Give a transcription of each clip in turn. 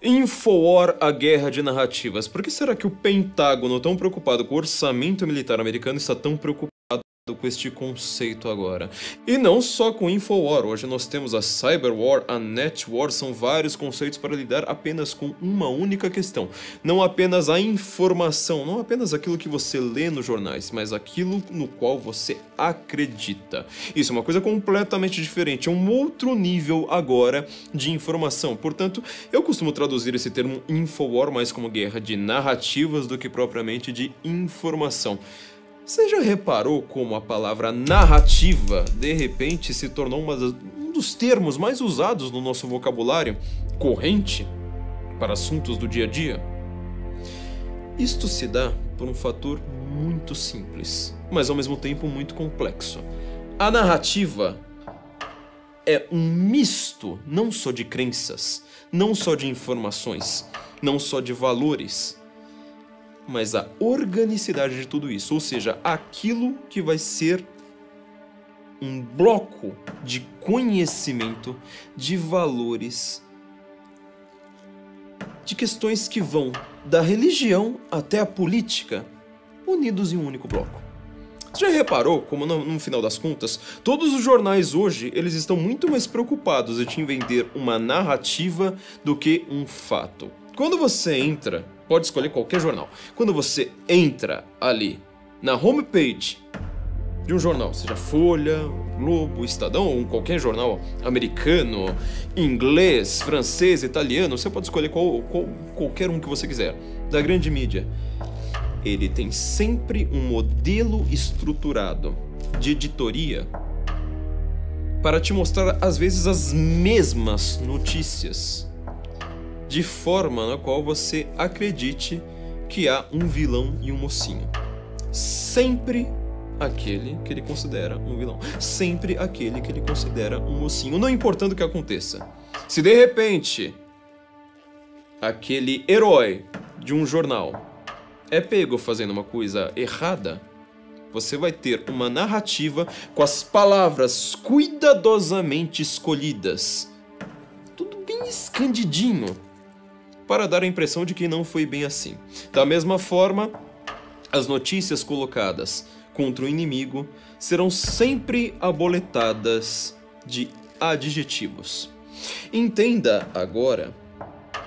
Infowar, a guerra de narrativas. Por que será que o Pentágono, tão preocupado com o orçamento militar americano, está tão preocupado com este conceito agora? E não só com Infowar, hoje nós temos a Cyberwar, a Netwar, são vários conceitos para lidar apenas com uma única questão. Não apenas a informação, não apenas aquilo que você lê nos jornais, mas aquilo no qual você acredita. Isso é uma coisa completamente diferente, é um outro nível agora de informação. Portanto, eu costumo traduzir esse termo Infowar mais como guerra de narrativas do que propriamente de informação. Você já reparou como a palavra narrativa, de repente, se tornou um dos termos mais usados no nosso vocabulário corrente para assuntos do dia a dia? Isto se dá por um fator muito simples, mas ao mesmo tempo muito complexo. A narrativa é um misto não só de crenças, não só de informações, não só de valores, mas a organicidade de tudo isso, ou seja, aquilo que vai ser um bloco de conhecimento, de valores, de questões que vão da religião até a política, unidos em um único bloco. Você já reparou como no final das contas, todos os jornais hoje, eles estão muito mais preocupados em te vender uma narrativa do que um fato? Quando você entra, pode escolher qualquer jornal, quando você entra ali na homepage de um jornal, seja Folha, Globo, Estadão ou qualquer jornal americano, inglês, francês, italiano, você pode escolher qualquer um que você quiser, da grande mídia. Ele tem sempre um modelo estruturado de editoria para te mostrar, às vezes, as mesmas notícias, de forma na qual você acredite que há um vilão e um mocinho. Sempre aquele que ele considera um vilão. Sempre aquele que ele considera um mocinho. Não importando o que aconteça. Se de repente aquele herói de um jornal é pego fazendo uma coisa errada, você vai ter uma narrativa com as palavras cuidadosamente escolhidas. Tudo bem escandidinho, para dar a impressão de que não foi bem assim. Da mesma forma, as notícias colocadas contra o inimigo serão sempre aboletadas de adjetivos. Entenda agora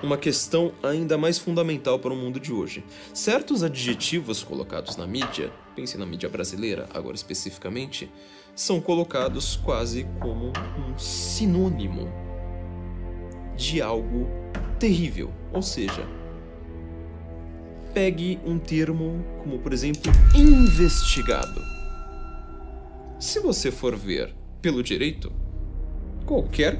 uma questão ainda mais fundamental para o mundo de hoje. Certos adjetivos colocados na mídia, pense na mídia brasileira agora especificamente, são colocados quase como um sinônimo de algo terrível. Ou seja, pegue um termo como, por exemplo, investigado. Se você for ver pelo direito, qualquer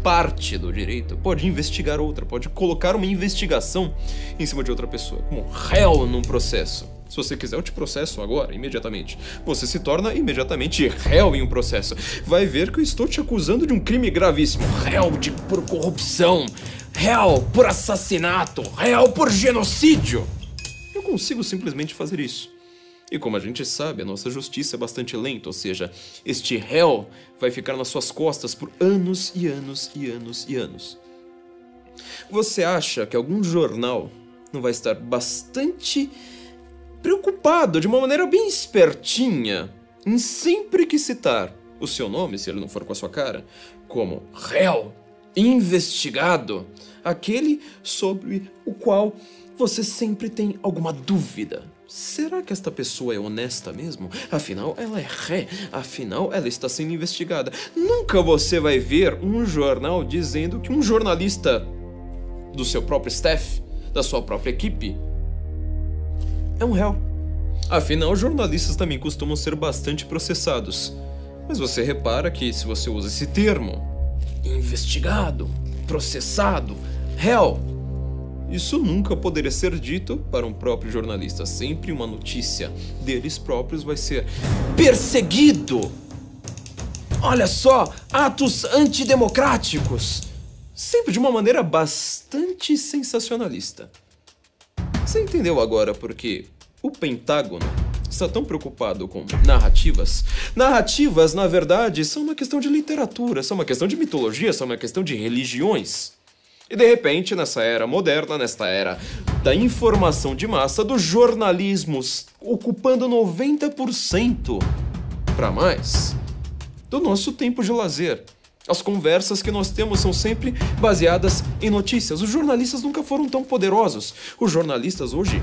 parte do direito pode investigar outra, pode colocar uma investigação em cima de outra pessoa, como réu num processo. Se você quiser, eu te processo agora, imediatamente. Você se torna imediatamente réu em um processo. Vai ver que eu estou te acusando de um crime gravíssimo. Réu por corrupção, réu por assassinato, réu por genocídio. Eu consigo simplesmente fazer isso. E como a gente sabe, a nossa justiça é bastante lenta, ou seja, este réu vai ficar nas suas costas por anos e anos e anos e anos. Você acha que algum jornal não vai estar bastante preocupado, de uma maneira bem espertinha, em sempre que citar o seu nome, se ele não for com a sua cara, como réu, investigado, aquele sobre o qual você sempre tem alguma dúvida? Será que esta pessoa é honesta mesmo? Afinal, ela é ré, afinal, ela está sendo investigada. Nunca você vai ver um jornal dizendo que um jornalista do seu próprio staff, da sua própria equipe, é um réu. Afinal, jornalistas também costumam ser bastante processados. Mas você repara que se você usa esse termo, investigado, processado, réu, isso nunca poderia ser dito para um próprio jornalista. Sempre uma notícia deles próprios vai ser perseguido. Olha só, atos antidemocráticos. Sempre de uma maneira bastante sensacionalista. Você entendeu agora por que o Pentágono está tão preocupado com narrativas? Narrativas, na verdade, são uma questão de literatura, são uma questão de mitologia, são uma questão de religiões. E de repente, nessa era moderna, nesta era da informação de massa, do jornalismo ocupando 90% para mais do nosso tempo de lazer. As conversas que nós temos são sempre baseadas em notícias. Os jornalistas nunca foram tão poderosos. Os jornalistas hoje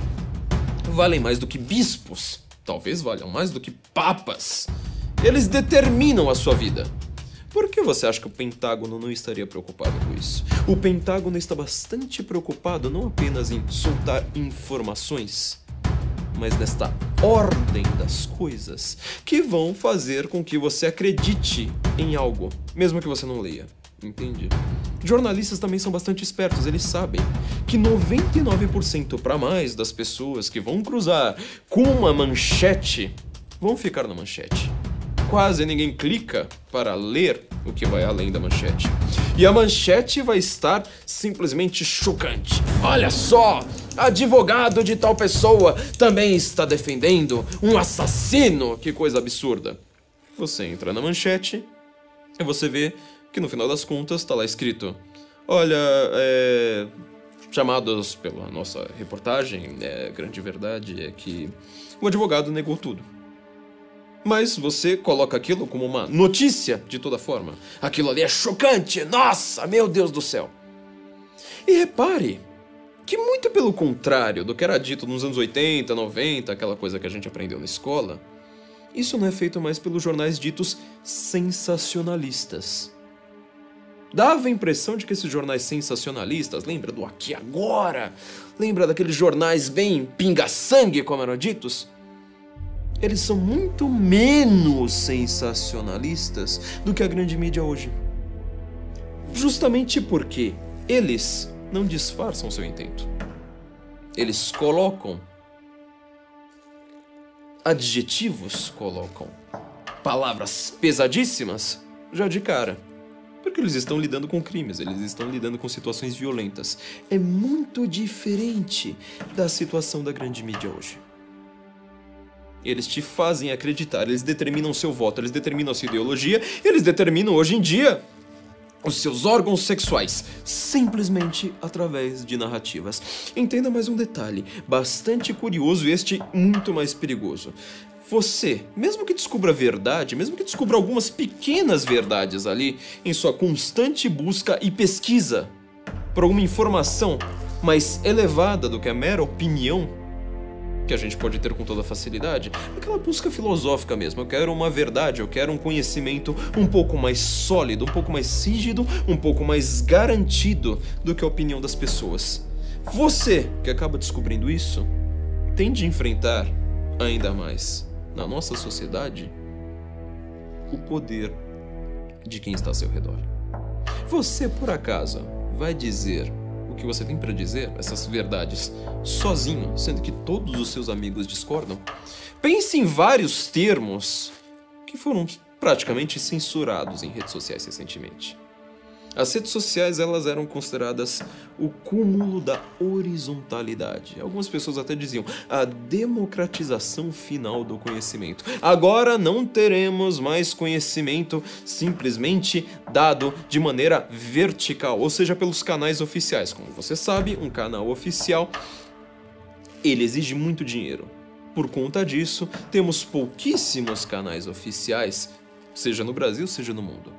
valem mais do que bispos. Talvez valham mais do que papas. Eles determinam a sua vida. Por que você acha que o Pentágono não estaria preocupado com isso? O Pentágono está bastante preocupado não apenas em soltar informações, mas nesta ordem das coisas que vão fazer com que você acredite em algo, mesmo que você não leia. Entende? Jornalistas também são bastante espertos, eles sabem que 99% para mais das pessoas que vão cruzar com uma manchete vão ficar na manchete. Quase ninguém clica para ler o que vai além da manchete. E a manchete vai estar simplesmente chocante. Olha só, advogado de tal pessoa também está defendendo um assassino. Que coisa absurda. Você entra na manchete e você vê que no final das contas está lá escrito: olha, chamados pela nossa reportagem, a grande verdade é que o advogado negou tudo. Mas você coloca aquilo como uma notícia de toda forma. Aquilo ali é chocante, nossa, meu Deus do céu. E repare que muito pelo contrário do que era dito nos anos 80, 90, aquela coisa que a gente aprendeu na escola, isso não é feito mais pelos jornais ditos sensacionalistas. Dava a impressão de que esses jornais sensacionalistas, lembra do Aqui Agora? Lembra daqueles jornais bem pinga-sangue, como eram ditos? Eles são muito menos sensacionalistas do que a grande mídia hoje. Justamente porque eles não disfarçam seu intento. Eles colocam adjetivos, colocam palavras pesadíssimas já de cara. Porque eles estão lidando com crimes, eles estão lidando com situações violentas. É muito diferente da situação da grande mídia hoje. Eles te fazem acreditar, eles determinam seu voto, eles determinam a sua ideologia, eles determinam hoje em dia os seus órgãos sexuais, simplesmente através de narrativas. Entenda mais um detalhe, bastante curioso e este muito mais perigoso. Você, mesmo que descubra a verdade, mesmo que descubra algumas pequenas verdades ali, em sua constante busca e pesquisa por alguma informação mais elevada do que a mera opinião que a gente pode ter com toda facilidade, aquela busca filosófica mesmo. Eu quero uma verdade, eu quero um conhecimento um pouco mais sólido, um pouco mais rígido, um pouco mais garantido do que a opinião das pessoas. Você, que acaba descobrindo isso, tende a enfrentar ainda mais na nossa sociedade o poder de quem está ao seu redor. Você, por acaso, vai dizer o que você tem para dizer, essas verdades, sozinho, sendo que todos os seus amigos discordam? Pense em vários termos que foram praticamente censurados em redes sociais recentemente. As redes sociais, elas eram consideradas o cúmulo da horizontalidade. Algumas pessoas até diziam a democratização final do conhecimento. Agora não teremos mais conhecimento simplesmente dado de maneira vertical, ou seja, pelos canais oficiais. Como você sabe, um canal oficial, ele exige muito dinheiro. Por conta disso, temos pouquíssimos canais oficiais, seja no Brasil, seja no mundo.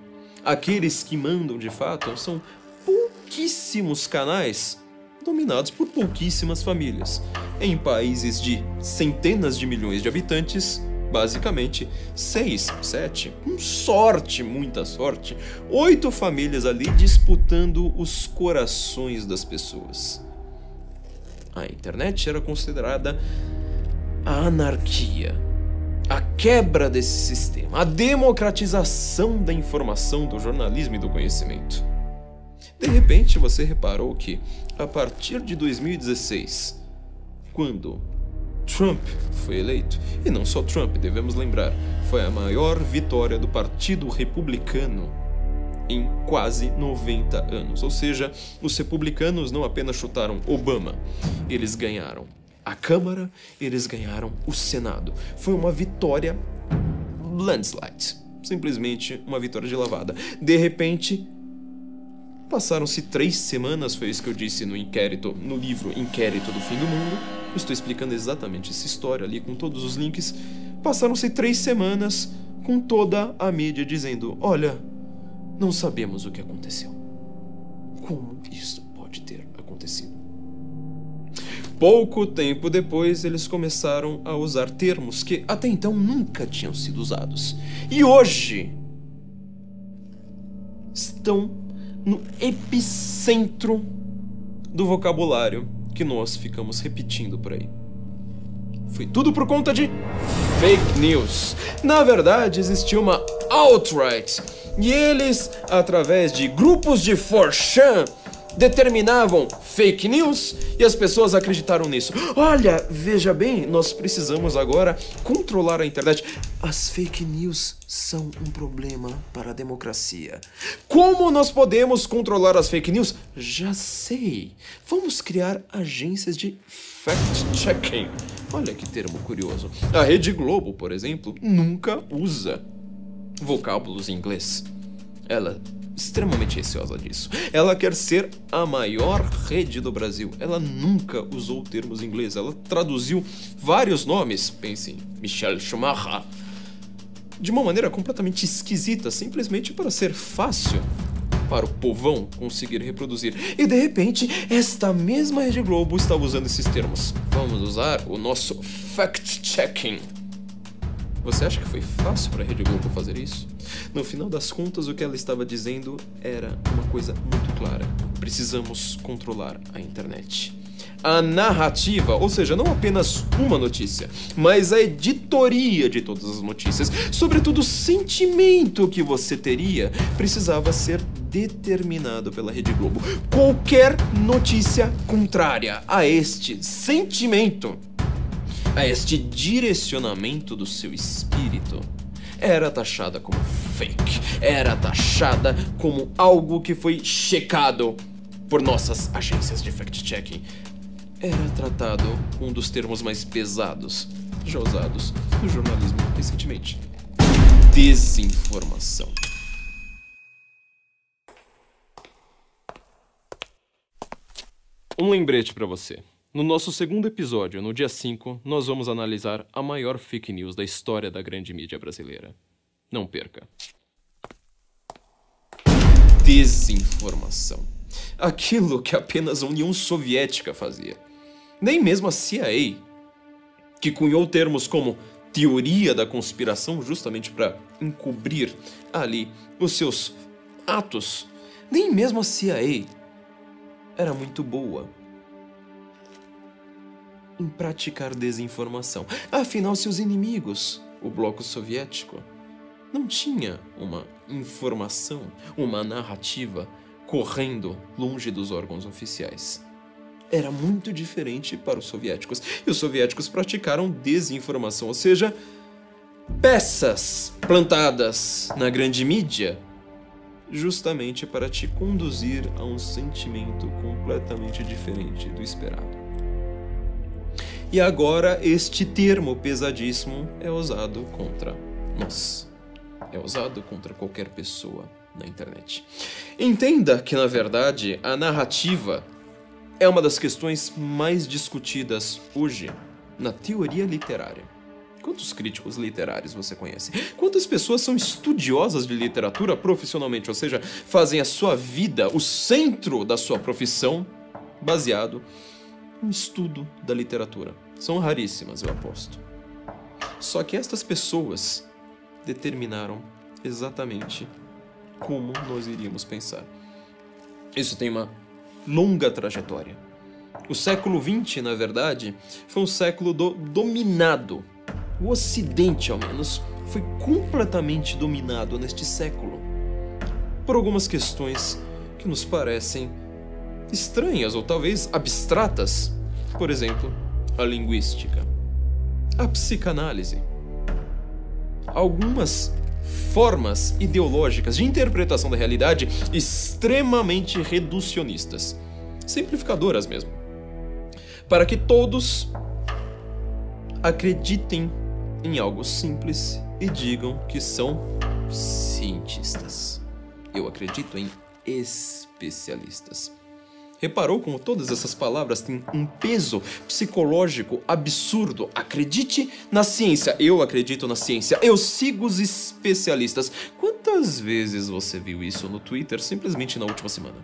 Aqueles que mandam de fato são pouquíssimos canais dominados por pouquíssimas famílias. Em países de centenas de milhões de habitantes, basicamente 6, 7, com sorte, muita sorte, 8 famílias ali disputando os corações das pessoas. A internet era considerada a anarquia, a quebra desse sistema, a democratização da informação, do jornalismo e do conhecimento. De repente, você reparou que, a partir de 2016, quando Trump foi eleito, e não só Trump, devemos lembrar, foi a maior vitória do Partido Republicano em quase 90 anos. Ou seja, os republicanos não apenas chutaram Obama, eles ganharam a Câmara, eles ganharam o Senado. Foi uma vitória landslide. Simplesmente uma vitória de lavada. De repente, Passaram-se 3 semanas, foi isso que eu disse no livro Inquérito do Fim do Mundo. Eu estou explicando exatamente essa história ali com todos os links. Passaram-se 3 semanas com toda a mídia dizendo: olha, não sabemos o que aconteceu. Como isso pode ter acontecido? Pouco tempo depois, eles começaram a usar termos que até então nunca tinham sido usados. E hoje estão no epicentro do vocabulário que nós ficamos repetindo por aí. Foi tudo por conta de fake news. Na verdade, existia uma alt-right, e eles, através de grupos de 4chan, determinavam fake news e as pessoas acreditaram nisso. Olha, veja bem, nós precisamos agora controlar a internet. As fake news são um problema para a democracia. Como nós podemos controlar as fake news? Já sei. Vamos criar agências de fact-checking. Olha que termo curioso. A Rede Globo, por exemplo, nunca usa vocábulos em inglês. Ela é extremamente receosa disso. Ela quer ser a maior rede do Brasil. Ela nunca usou termos em inglês. Ela traduziu vários nomes, pense em Michel Schumacher, de uma maneira completamente esquisita, simplesmente para ser fácil para o povão conseguir reproduzir. E de repente, esta mesma Rede Globo está usando esses termos. Vamos usar o nosso fact-checking. Você acha que foi fácil para a Rede Globo fazer isso? No final das contas, o que ela estava dizendo era uma coisa muito clara. Precisamos controlar a internet. A narrativa, ou seja, não apenas uma notícia, mas a editoria de todas as notícias, sobretudo o sentimento que você teria, precisava ser determinado pela Rede Globo. Qualquer notícia contrária a este sentimento, a este direcionamento do seu espírito, era taxada como fake, era taxada como algo que foi checado por nossas agências de fact-checking. Era tratado um dos termos mais pesados já usados no jornalismo recentemente: desinformação. Um lembrete para você. No nosso segundo episódio, no dia 5, nós vamos analisar a maior fake news da história da grande mídia brasileira. Não perca. Desinformação. Aquilo que apenas a União Soviética fazia. Nem mesmo a CIA, que cunhou termos como teoria da conspiração justamente para encobrir ali os seus atos, nem mesmo a CIA era muito boa em praticar desinformação. Afinal, seus inimigos, o bloco soviético, não tinha uma informação, uma narrativa correndo longe dos órgãos oficiais. Era muito diferente para os soviéticos. E os soviéticos praticaram desinformação, ou seja, peças plantadas na grande mídia justamente para te conduzir a um sentimento completamente diferente do esperado. E agora este termo pesadíssimo é usado contra nós. É usado contra qualquer pessoa na internet. Entenda que, na verdade, a narrativa é uma das questões mais discutidas hoje na teoria literária. Quantos críticos literários você conhece? Quantas pessoas são estudiosas de literatura profissionalmente, ou seja, fazem a sua vida, o centro da sua profissão, baseado no estudo da literatura? São raríssimas, eu aposto. Só que estas pessoas determinaram exatamente como nós iríamos pensar. Isso tem uma longa trajetória. O século XX, na verdade, foi um século dominado. O Ocidente, ao menos, foi completamente dominado neste século por algumas questões que nos parecem estranhas ou talvez abstratas. Por exemplo, a linguística, a psicanálise, algumas formas ideológicas de interpretação da realidade extremamente reducionistas, simplificadoras mesmo, para que todos acreditem em algo simples e digam que são cientistas. Eu acredito em especialistas. Reparou como todas essas palavras têm um peso psicológico absurdo? Acredite na ciência. Eu acredito na ciência. Eu sigo os especialistas. Quantas vezes você viu isso no Twitter simplesmente na última semana?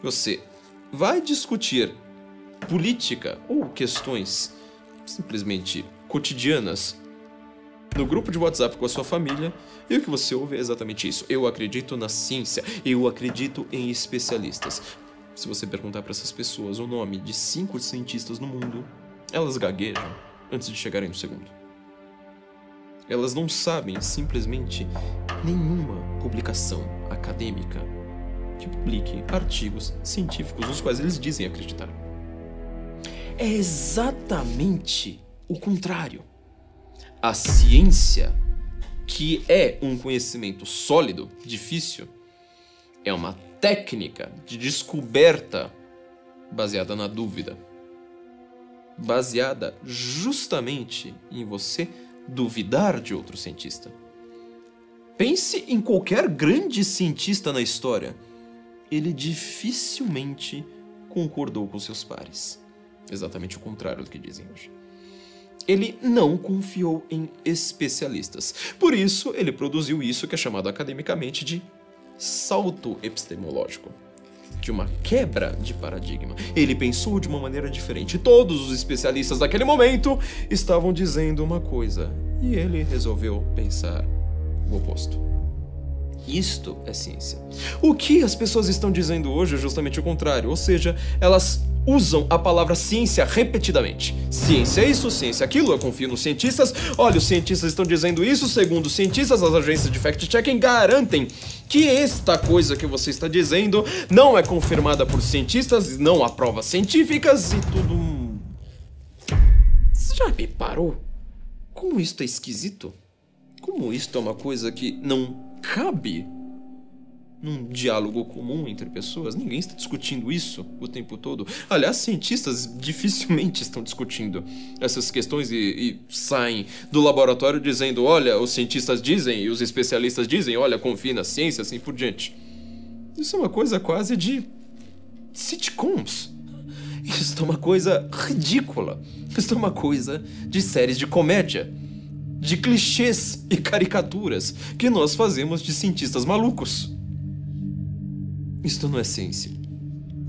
Você vai discutir política ou questões simplesmente cotidianas no grupo de WhatsApp com a sua família, e o que você ouve é exatamente isso. Eu acredito na ciência. Eu acredito em especialistas. Se você perguntar para essas pessoas o nome de 5 cientistas no mundo, elas gaguejam antes de chegarem no segundo. Elas não sabem simplesmente nenhuma publicação acadêmica que publique artigos científicos nos quais eles dizem acreditar. É exatamente o contrário. A ciência, que é um conhecimento sólido, difícil, é uma técnica de descoberta baseada na dúvida. Baseada justamente em você duvidar de outro cientista. Pense em qualquer grande cientista na história. Ele dificilmente concordou com seus pares. Exatamente o contrário do que dizem hoje. Ele não confiou em especialistas. Por isso, ele produziu isso que é chamado academicamente de salto epistemológico, de uma quebra de paradigma. Ele pensou de uma maneira diferente. Todos os especialistas daquele momento estavam dizendo uma coisa, e ele resolveu pensar o oposto. Isto é ciência. O que as pessoas estão dizendo hoje é justamente o contrário, ou seja, elas usam a palavra ciência repetidamente. Ciência é isso, ciência é aquilo, eu confio nos cientistas. Olha, os cientistas estão dizendo isso, segundo os cientistas, as agências de fact-checking garantem que esta coisa que você está dizendo não é confirmada por cientistas, não há provas científicas e tudo... Você já reparou como isto é esquisito? Como isto é uma coisa que não cabe num diálogo comum entre pessoas? Ninguém está discutindo isso o tempo todo. Aliás, cientistas dificilmente estão discutindo essas questões e saem do laboratório dizendo, olha, os cientistas dizem e os especialistas dizem, olha, confie na ciência, assim por diante. Isso é uma coisa quase de sitcoms. Isso é uma coisa ridícula. Isso é uma coisa de séries de comédia, de clichês e caricaturas que nós fazemos de cientistas malucos. Isto não é ciência.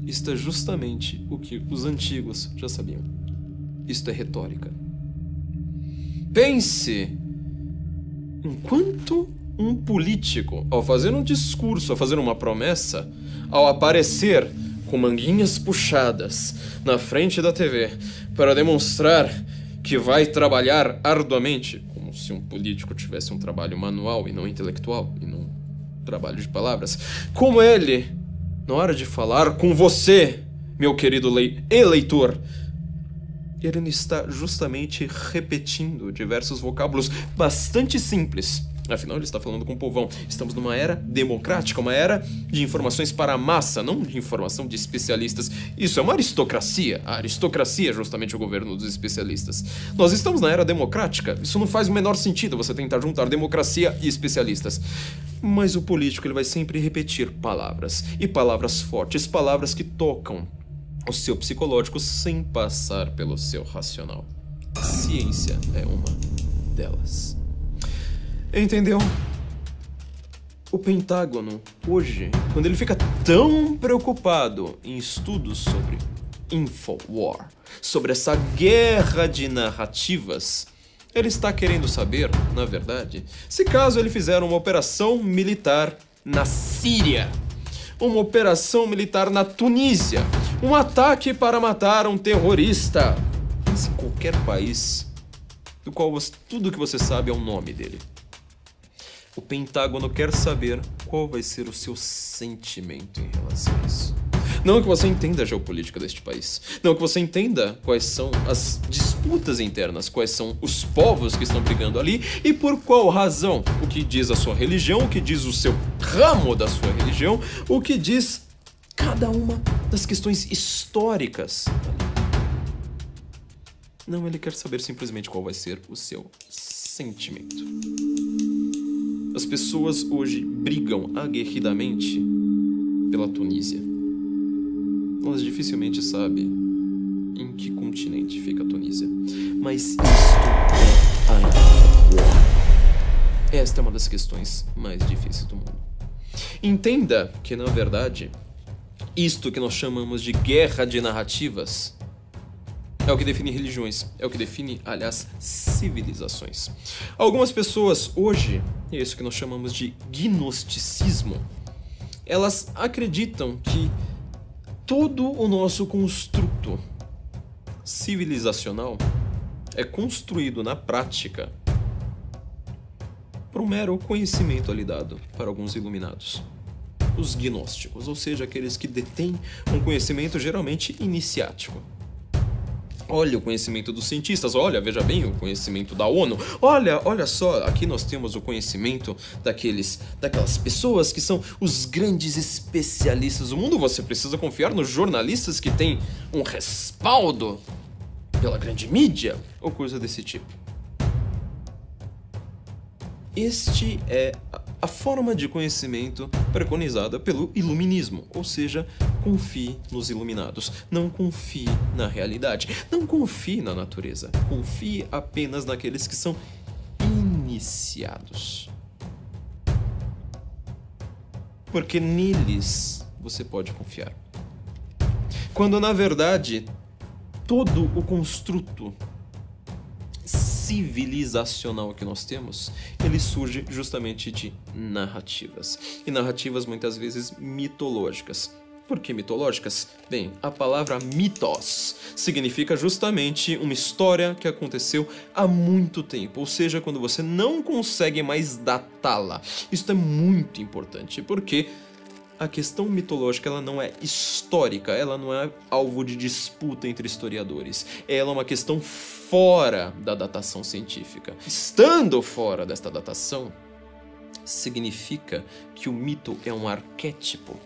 Isto é justamente o que os antigos já sabiam. Isto é retórica. Pense enquanto um político, ao fazer um discurso, ao fazer uma promessa, ao aparecer com manguinhas puxadas na frente da TV para demonstrar que vai trabalhar arduamente, como se um político tivesse um trabalho manual e não intelectual, e não trabalho de palavras, como ele, na hora de falar com você, meu querido eleitor, ele não está justamente repetindo diversos vocábulos bastante simples. Afinal, ele está falando com o povão. Estamos numa era democrática, uma era de informações para a massa, não de informação de especialistas. Isso é uma aristocracia. A aristocracia é justamente o governo dos especialistas. Nós estamos na era democrática. Isso não faz o menor sentido, você tentar juntar democracia e especialistas. Mas o político ele vai sempre repetir palavras. E palavras fortes, palavras que tocam o seu psicológico sem passar pelo seu racional. A ciência é uma delas. Entendeu? O Pentágono, hoje, quando ele fica tão preocupado em estudos sobre Infowar, sobre essa guerra de narrativas, ele está querendo saber, na verdade, se caso ele fizer uma operação militar na Síria, uma operação militar na Tunísia, um ataque para matar um terrorista, em qualquer país do qual tudo que você sabe é o nome dele. O Pentágono quer saber qual vai ser o seu sentimento em relação a isso. Não que você entenda a geopolítica deste país. Não que você entenda quais são as disputas internas, quais são os povos que estão brigando ali e por qual razão. O que diz a sua religião, o que diz o seu ramo da sua religião, o que diz cada uma das questões históricas. Não, ele quer saber simplesmente qual vai ser o seu sentimento. As pessoas hoje brigam aguerridamente pela Tunísia. Nós dificilmente sabemos em que continente fica a Tunísia, mas isto é a Infowar. Esta é uma das questões mais difíceis do mundo. Entenda que, na verdade, isto que nós chamamos de guerra de narrativas é o que define religiões, é o que define, aliás, civilizações. Algumas pessoas hoje, é isso que nós chamamos de gnosticismo, elas acreditam que todo o nosso construto civilizacional é construído na prática por um mero conhecimento ali dado para alguns iluminados. Os gnósticos, ou seja, aqueles que detêm um conhecimento geralmente iniciático. Olha o conhecimento dos cientistas, olha, veja bem, o conhecimento da ONU. Olha só, aqui nós temos o conhecimento daquelas pessoas que são os grandes especialistas do mundo. Você precisa confiar nos jornalistas que têm um respaldo pela grande mídia, ou coisa desse tipo. Este é a forma de conhecimento preconizada pelo iluminismo, ou seja, confie nos iluminados, não confie na realidade, não confie na natureza, confie apenas naqueles que são iniciados. Porque neles você pode confiar. Quando na verdade todo o construto civilizacional que nós temos, ele surge justamente de narrativas. E narrativas muitas vezes mitológicas. Por que mitológicas? Bem, a palavra mitos significa justamente uma história que aconteceu há muito tempo, ou seja, quando você não consegue mais datá-la. Isso é muito importante, porque a questão mitológica ela não é histórica, ela não é alvo de disputa entre historiadores. Ela é uma questão fora da datação científica. Estando fora desta datação, significa que o mito é um arquétipo.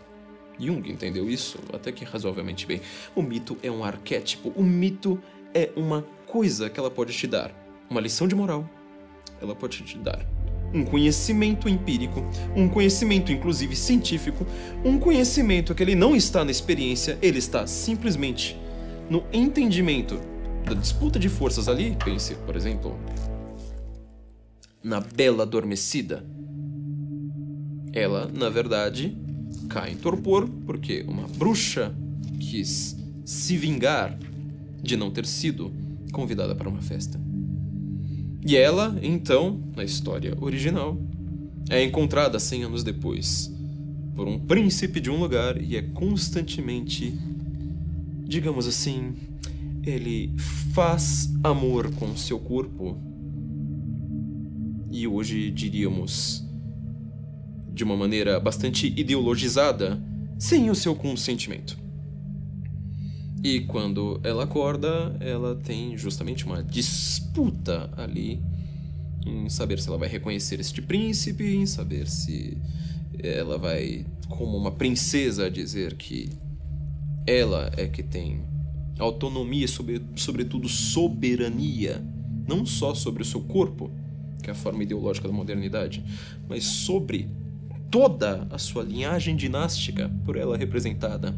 Jung entendeu isso até que razoavelmente bem. O mito é um arquétipo. O mito é uma coisa que ela pode te dar. Uma lição de moral. Ela pode te dar um conhecimento empírico, um conhecimento inclusive científico, um conhecimento que ele não está na experiência, ele está simplesmente no entendimento da disputa de forças ali. Pense, por exemplo, na Bela Adormecida. Ela, na verdade, cai em torpor porque uma bruxa quis se vingar de não ter sido convidada para uma festa. E ela, então, na história original, é encontrada 100 anos depois por um príncipe de um lugar e é constantemente, digamos assim, ele faz amor com seu corpo e hoje diríamos de uma maneira bastante ideologizada, sem o seu consentimento. E quando ela acorda, ela tem justamente uma disputa ali em saber se ela vai reconhecer este príncipe, em saber se ela vai, como uma princesa, dizer que ela é que tem autonomia e, sobretudo, soberania, não só sobre o seu corpo, que é a forma ideológica da modernidade, mas sobre toda a sua linhagem dinástica, por ela representada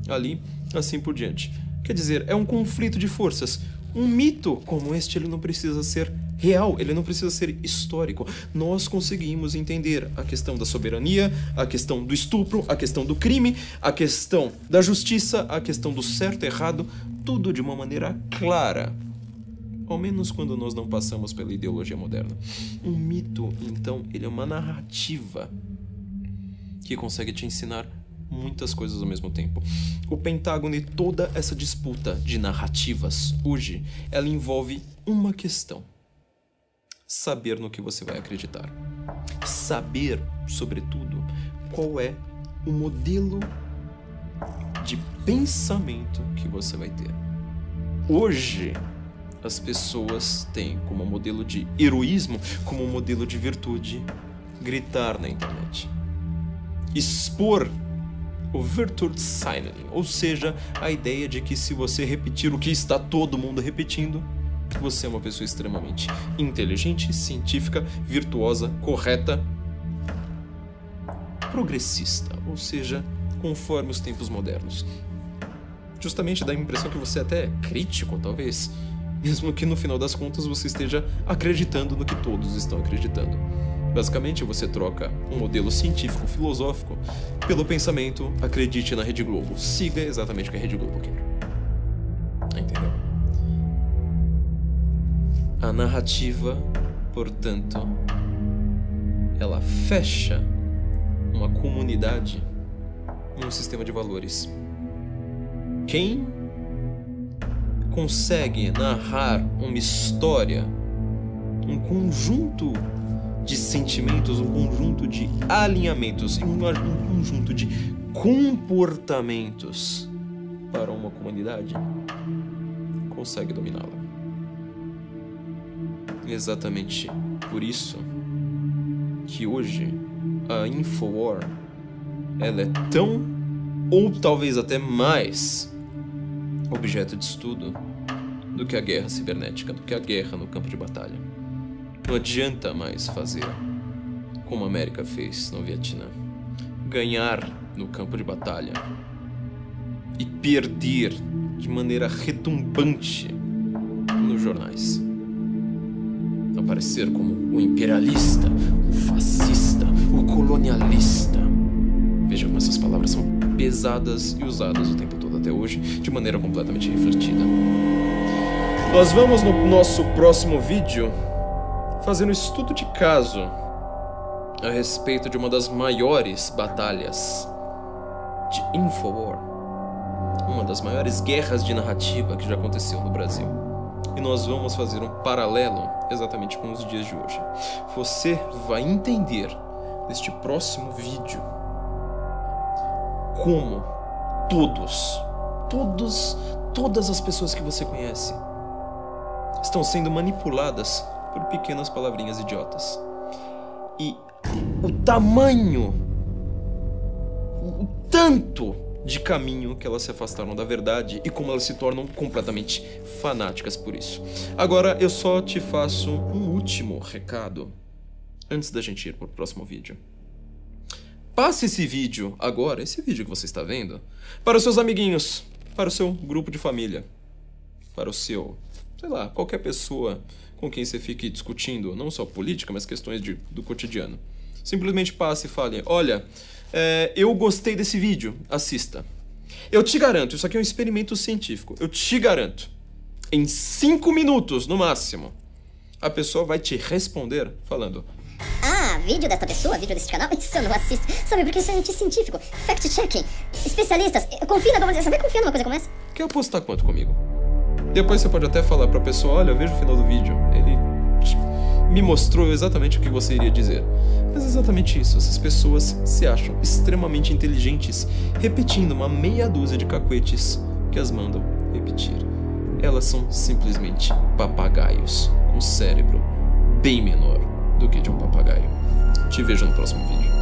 ali, assim por diante. Quer dizer, é um conflito de forças. Um mito como este, ele não precisa ser real, ele não precisa ser histórico. Nós conseguimos entender a questão da soberania, a questão do estupro, a questão do crime, a questão da justiça, a questão do certo e errado, tudo de uma maneira clara. Ao menos quando nós não passamos pela ideologia moderna. Um mito, então, ele é uma narrativa que consegue te ensinar muitas coisas ao mesmo tempo. O Pentágono e toda essa disputa de narrativas hoje, ela envolve uma questão: saber no que você vai acreditar. Saber, sobretudo, qual é o modelo de pensamento que você vai ter. Hoje, as pessoas têm como modelo de heroísmo, como modelo de virtude, gritar na internet. Expor o Virtudssigning, ou seja, a ideia de que se você repetir o que está todo mundo repetindo, você é uma pessoa extremamente inteligente, científica, virtuosa, correta, progressista, ou seja, conforme os tempos modernos. Justamente dá a impressão que você até é crítico, talvez, mesmo que no final das contas você esteja acreditando no que todos estão acreditando. Basicamente, você troca um modelo científico-filosófico pelo pensamento acredite na Rede Globo. Siga exatamente o que a Rede Globo quer. Entendeu? A narrativa, portanto, ela fecha uma comunidade em um sistema de valores. Quem consegue narrar uma história, um conjunto de sentimentos, um conjunto de alinhamentos, um conjunto de comportamentos para uma comunidade, consegue dominá-la. Exatamente por isso que hoje a Infowar ela é tão, ou talvez até mais, objeto de estudo do que a guerra cibernética, do que a guerra no campo de batalha. Não adianta mais fazer como a América fez no Vietnã. Ganhar no campo de batalha e perder de maneira retumbante nos jornais. Aparecer como o imperialista, o fascista, o colonialista. Veja como essas palavras são pesadas e usadas o tempo todo até hoje, de maneira completamente refletida. Nós vamos no nosso próximo vídeo fazer um estudo de caso a respeito de uma das maiores batalhas de Infowar, uma das maiores guerras de narrativa que já aconteceu no Brasil. E nós vamos fazer um paralelo exatamente com os dias de hoje. Você vai entender neste próximo vídeo como todas as pessoas que você conhece estão sendo manipuladas por pequenas palavrinhas idiotas. E o tamanho, o tanto de caminho que elas se afastaram da verdade e como elas se tornam completamente fanáticas por isso. Agora eu só te faço um último recado antes da gente ir para o próximo vídeo. Passe esse vídeo agora, esse vídeo que você está vendo, para os seus amiguinhos, para o seu grupo de família, para o seu, sei lá, qualquer pessoa com quem você fique discutindo, não só política, mas questões do cotidiano. Simplesmente passe e fale, olha, eu gostei desse vídeo, assista. Eu te garanto, isso aqui é um experimento científico, eu te garanto, em 5 minutos no máximo, a pessoa vai te responder falando: ah, vídeo desta pessoa, vídeo deste canal, isso eu não assisto. Sabe, porque isso é anti-científico, fact-checking, especialistas, confia na coisa, você vai confiar numa coisa como essa? Quer apostar quanto comigo? Depois você pode até falar pra pessoa, olha, veja o final do vídeo, ele me mostrou exatamente o que você iria dizer. Mas é exatamente isso, essas pessoas se acham extremamente inteligentes, repetindo uma meia dúzia de cacuetes que as mandam repetir. Elas são simplesmente papagaios, com cérebro bem menor do que de um papagaio. Te vejo no próximo vídeo.